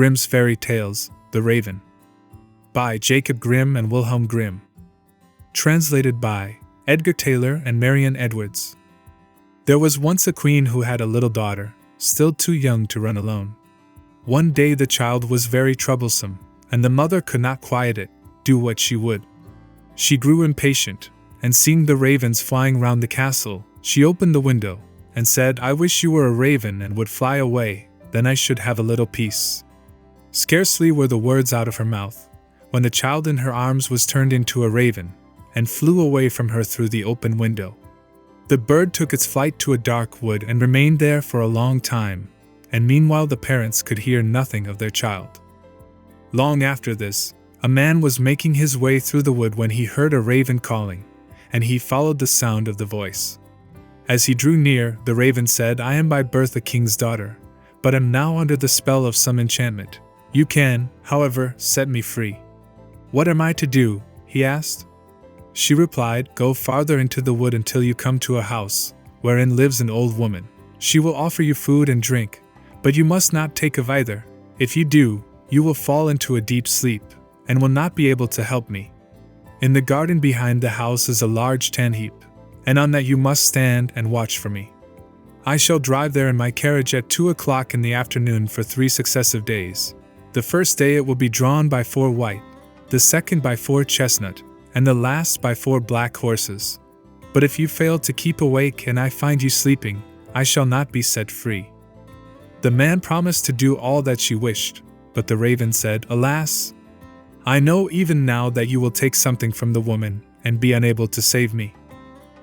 Grimm's Fairy Tales, The Raven. By Jacob Grimm and Wilhelm Grimm. Translated by Edgar Taylor and Marian Edwards. There was once a queen who had a little daughter, still too young to run alone. One day the child was very troublesome, and the mother could not quiet it, do what she would. She grew impatient, and seeing the ravens flying round the castle, she opened the window, and said, "I wish you were a raven and would fly away, then I should have a little peace." Scarcely were the words out of her mouth, when the child in her arms was turned into a raven, and flew away from her through the open window. The bird took its flight to a dark wood and remained there for a long time, and meanwhile the parents could hear nothing of their child. Long after this, a man was making his way through the wood when he heard a raven calling, and he followed the sound of the voice. As he drew near, the raven said, "I am by birth a king's daughter, but am now under the spell of some enchantment. You can, however, set me free." "What am I to do?" he asked. She replied, "Go farther into the wood until you come to a house, wherein lives an old woman. She will offer you food and drink, but you must not take of either. If you do, you will fall into a deep sleep, and will not be able to help me. In the garden behind the house is a large tan heap, and on that you must stand and watch for me. I shall drive there in my carriage at 2 o'clock in the afternoon for 3 successive days. The first day it will be drawn by 4 white, the second by 4 chestnut, and the last by 4 black horses. But if you fail to keep awake and I find you sleeping, I shall not be set free." The man promised to do all that she wished, but the raven said, "Alas! I know even now that you will take something from the woman, and be unable to save me."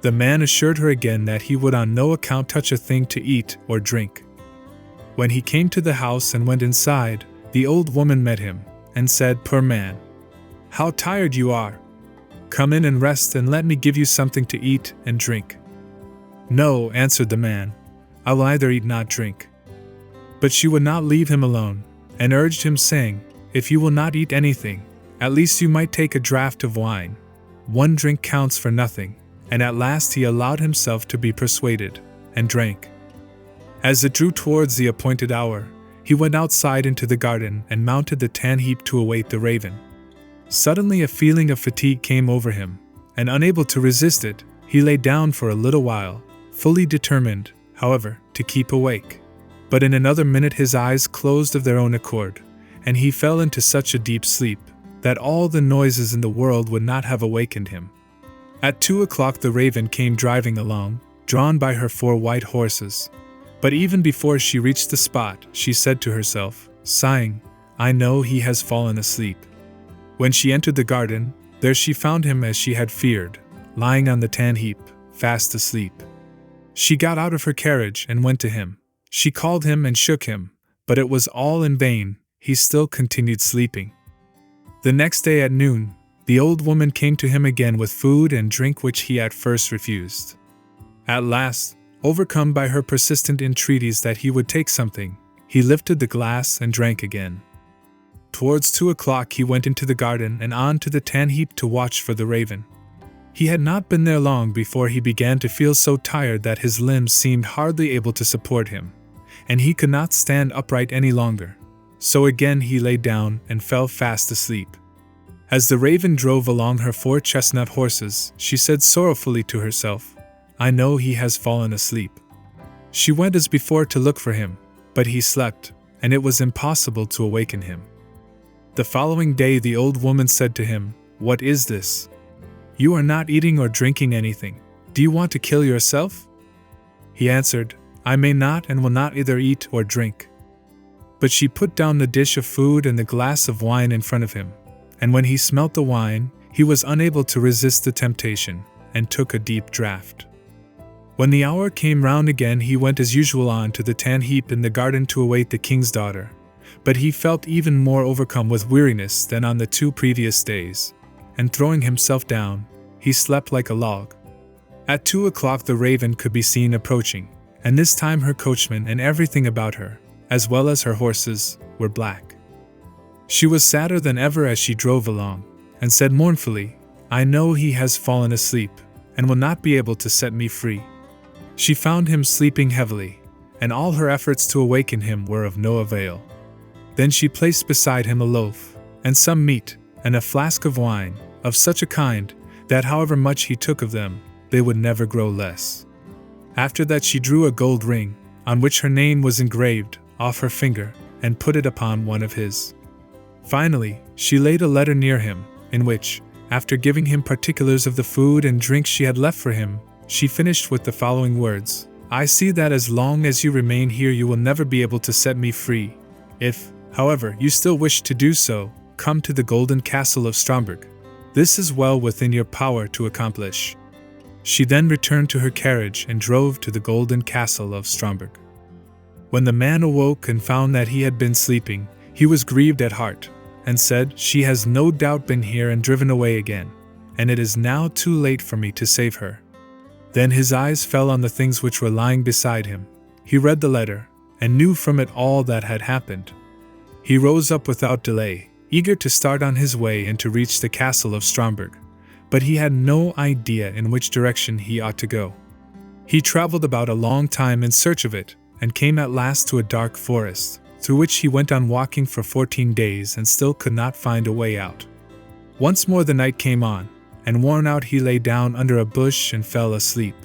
The man assured her again that he would on no account touch a thing to eat or drink. When he came to the house and went inside, the old woman met him, and said, "Poor man, how tired you are! Come in and rest, and let me give you something to eat and drink." "No," answered the man, "I will neither eat nor drink." But she would not leave him alone, and urged him, saying, "If you will not eat anything, at least you might take a draught of wine. 1 drink counts for nothing." And at last he allowed himself to be persuaded, and drank. As it drew towards the appointed hour, he went outside into the garden and mounted the tan heap to await the raven. Suddenly a feeling of fatigue came over him, and unable to resist it, he lay down for a little while, fully determined, however, to keep awake. But in another minute his eyes closed of their own accord, and he fell into such a deep sleep, that all the noises in the world would not have awakened him. At 2 o'clock the raven came driving along, drawn by her 4 white horses. But even before she reached the spot, she said to herself, sighing, "I know he has fallen asleep." When she entered the garden, there she found him as she had feared, lying on the tan heap, fast asleep. She got out of her carriage and went to him. She called him and shook him, but it was all in vain, he still continued sleeping. The next day at noon, the old woman came to him again with food and drink which he at first refused. At last, overcome by her persistent entreaties that he would take something, he lifted the glass and drank again. Towards 2 o'clock he went into the garden and on to the tan heap to watch for the raven. He had not been there long before he began to feel so tired that his limbs seemed hardly able to support him, and he could not stand upright any longer. So again he lay down and fell fast asleep. As the raven drove along her 4 chestnut horses, she said sorrowfully to herself, "I know he has fallen asleep." She went as before to look for him, but he slept, and it was impossible to awaken him. The following day the old woman said to him, "What is this? You are not eating or drinking anything. Do you want to kill yourself?" He answered, "I may not and will not either eat or drink." But she put down the dish of food and the glass of wine in front of him, and when he smelt the wine, he was unable to resist the temptation, and took a deep draught. When the hour came round again he went as usual on to the tan heap in the garden to await the king's daughter, but he felt even more overcome with weariness than on the 2 previous days, and throwing himself down, he slept like a log. At 2 o'clock the raven could be seen approaching, and this time her coachman and everything about her, as well as her horses, were black. She was sadder than ever as she drove along, and said mournfully, "I know he has fallen asleep, and will not be able to set me free." She found him sleeping heavily, and all her efforts to awaken him were of no avail. Then she placed beside him a loaf, and some meat, and a flask of wine, of such a kind, that however much he took of them, they would never grow less. After that she drew a gold ring, on which her name was engraved, off her finger, and put it upon one of his. Finally, she laid a letter near him, in which, after giving him particulars of the food and drink she had left for him, she finished with the following words: "I see that as long as you remain here you will never be able to set me free. If, however, you still wish to do so, come to the golden castle of Stromberg. This is well within your power to accomplish." She then returned to her carriage and drove to the golden castle of Stromberg. When the man awoke and found that he had been sleeping, he was grieved at heart, and said, "She has no doubt been here and driven away again, and it is now too late for me to save her." Then his eyes fell on the things which were lying beside him. He read the letter, and knew from it all that had happened. He rose up without delay, eager to start on his way and to reach the castle of Stromberg, but he had no idea in which direction he ought to go. He traveled about a long time in search of it, and came at last to a dark forest, through which he went on walking for 14 days and still could not find a way out. Once more the night came on, and worn out he lay down under a bush and fell asleep.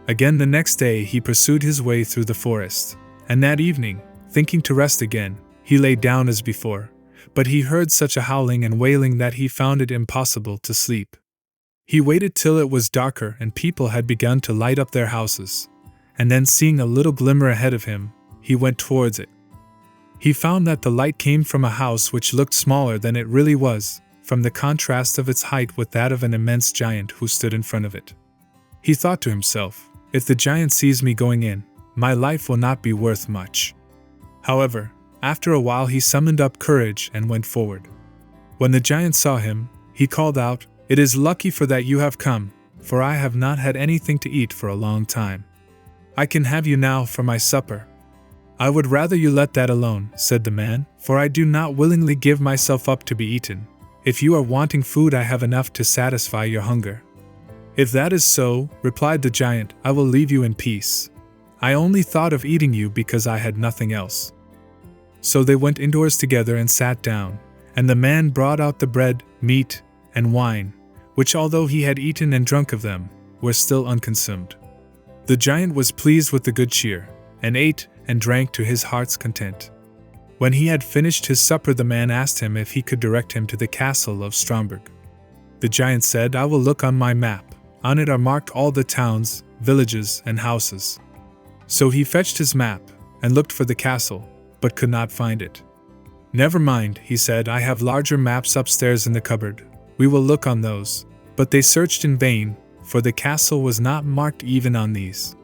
Again the next day he pursued his way through the forest, and that evening, thinking to rest again, he lay down as before, but he heard such a howling and wailing that he found it impossible to sleep. He waited till it was darker and people had begun to light up their houses, and then seeing a little glimmer ahead of him, he went towards it. He found that the light came from a house which looked smaller than it really was, from the contrast of its height with that of an immense giant who stood in front of it. He thought to himself, "If the giant sees me going in, my life will not be worth much." However, after a while he summoned up courage and went forward. When the giant saw him, he called out, "It is lucky for that you have come, for I have not had anything to eat for a long time. I can have you now for my supper." "I would rather you let that alone," said the man, "for I do not willingly give myself up to be eaten. If you are wanting food I have enough to satisfy your hunger." "If that is so," replied the giant, "I will leave you in peace. I only thought of eating you because I had nothing else." So they went indoors together and sat down, and the man brought out the bread, meat, and wine, which although he had eaten and drunk of them, were still unconsumed. The giant was pleased with the good cheer, and ate and drank to his heart's content. When he had finished his supper the man asked him if he could direct him to the castle of Stromberg. The giant said, "I will look on my map. On it are marked all the towns, villages, and houses." So he fetched his map, and looked for the castle, but could not find it. "Never mind," he said, "I have larger maps upstairs in the cupboard. We will look on those." But they searched in vain, for the castle was not marked even on these.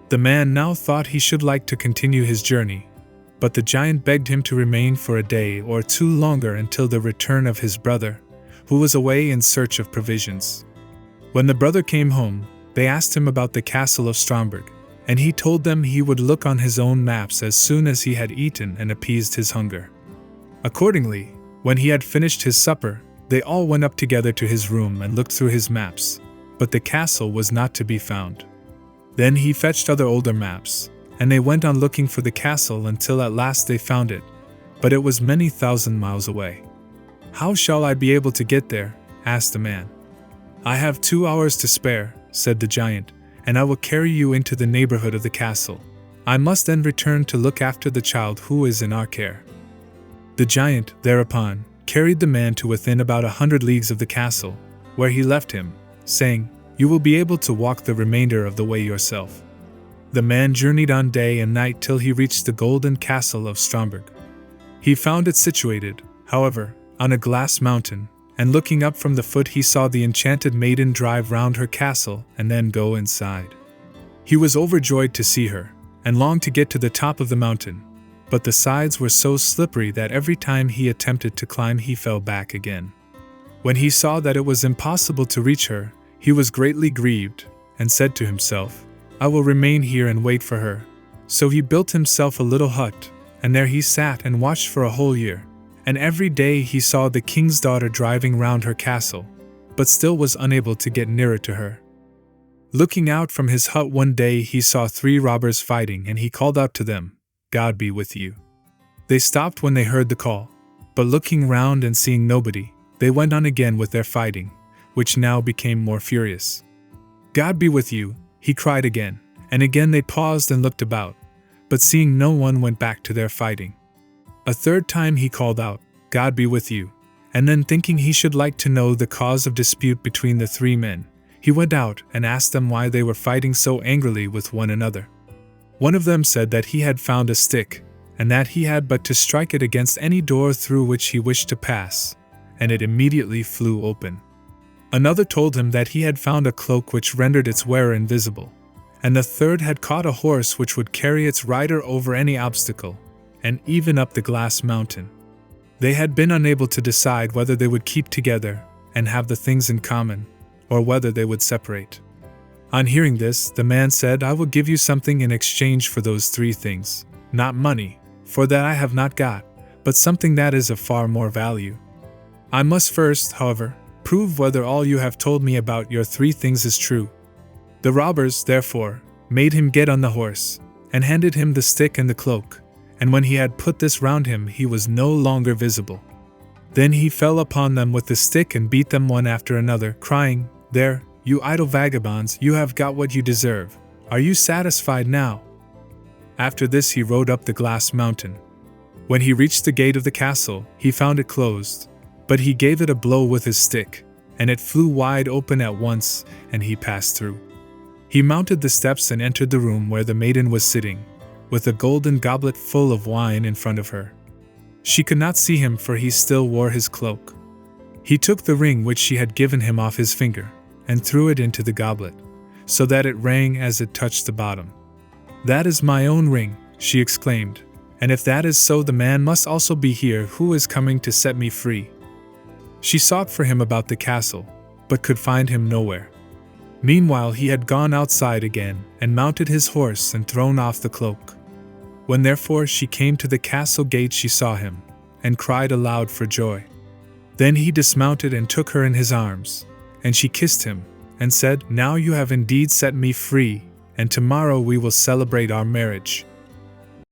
The man now thought he should like to continue his journey, but the giant begged him to remain for a day or two longer until the return of his brother, who was away in search of provisions. When the brother came home, they asked him about the castle of Stromberg, and he told them he would look on his own maps as soon as he had eaten and appeased his hunger. Accordingly, when he had finished his supper, they all went up together to his room and looked through his maps, but the castle was not to be found. Then he fetched other older maps, and they went on looking for the castle until at last they found it, but it was many thousand miles away. "How shall I be able to get there?" asked the man. "I have 2 hours to spare," said the giant, "and I will carry you into the neighborhood of the castle. I must then return to look after the child who is in our care." The giant, thereupon, carried the man to within about 100 leagues of the castle, where he left him, saying, "You will be able to walk the remainder of the way yourself." The man journeyed on day and night till he reached the golden castle of Stromberg. He found it situated, however, on a glass mountain, and looking up from the foot he saw the enchanted maiden drive round her castle and then go inside. He was overjoyed to see her, and longed to get to the top of the mountain, but the sides were so slippery that every time he attempted to climb he fell back again. When he saw that it was impossible to reach her, he was greatly grieved, and said to himself, "I will remain here and wait for her." So he built himself a little hut, and there he sat and watched for a whole year, and every day he saw the king's daughter driving round her castle, but still was unable to get nearer to her. Looking out from his hut one day he saw 3 robbers fighting, and he called out to them, "God be with you." They stopped when they heard the call, but looking round and seeing nobody, they went on again with their fighting, which now became more furious. "God be with you," he cried again, and again they paused and looked about, but seeing no one went back to their fighting. A third time he called out, "God be with you," and then thinking he should like to know the cause of dispute between the three men, he went out and asked them why they were fighting so angrily with one another. One of them said that he had found a stick, and that he had but to strike it against any door through which he wished to pass, and it immediately flew open. Another told him that he had found a cloak which rendered its wearer invisible, and the third had caught a horse which would carry its rider over any obstacle, and even up the glass mountain. They had been unable to decide whether they would keep together and have the things in common, or whether they would separate. On hearing this, the man said, "I will give you something in exchange for those three things, not money, for that I have not got, but something that is of far more value. I must first, however, prove whether all you have told me about your three things is true." The robbers, therefore, made him get on the horse, and handed him the stick and the cloak, and when he had put this round him he was no longer visible. Then he fell upon them with the stick and beat them one after another, crying, "There, you idle vagabonds, you have got what you deserve. Are you satisfied now?" After this he rode up the glass mountain. When he reached the gate of the castle, he found it closed, but he gave it a blow with his stick, and it flew wide open at once, and he passed through. He mounted the steps and entered the room where the maiden was sitting, with a golden goblet full of wine in front of her. She could not see him, for he still wore his cloak. He took the ring which she had given him off his finger, and threw it into the goblet, so that it rang as it touched the bottom. "That is my own ring," she exclaimed, "and if that is so, the man must also be here who is coming to set me free." She sought for him about the castle, but could find him nowhere. Meanwhile he had gone outside again, and mounted his horse and thrown off the cloak. When therefore she came to the castle gate she saw him, and cried aloud for joy. Then he dismounted and took her in his arms, and she kissed him, and said, "Now you have indeed set me free, and tomorrow we will celebrate our marriage."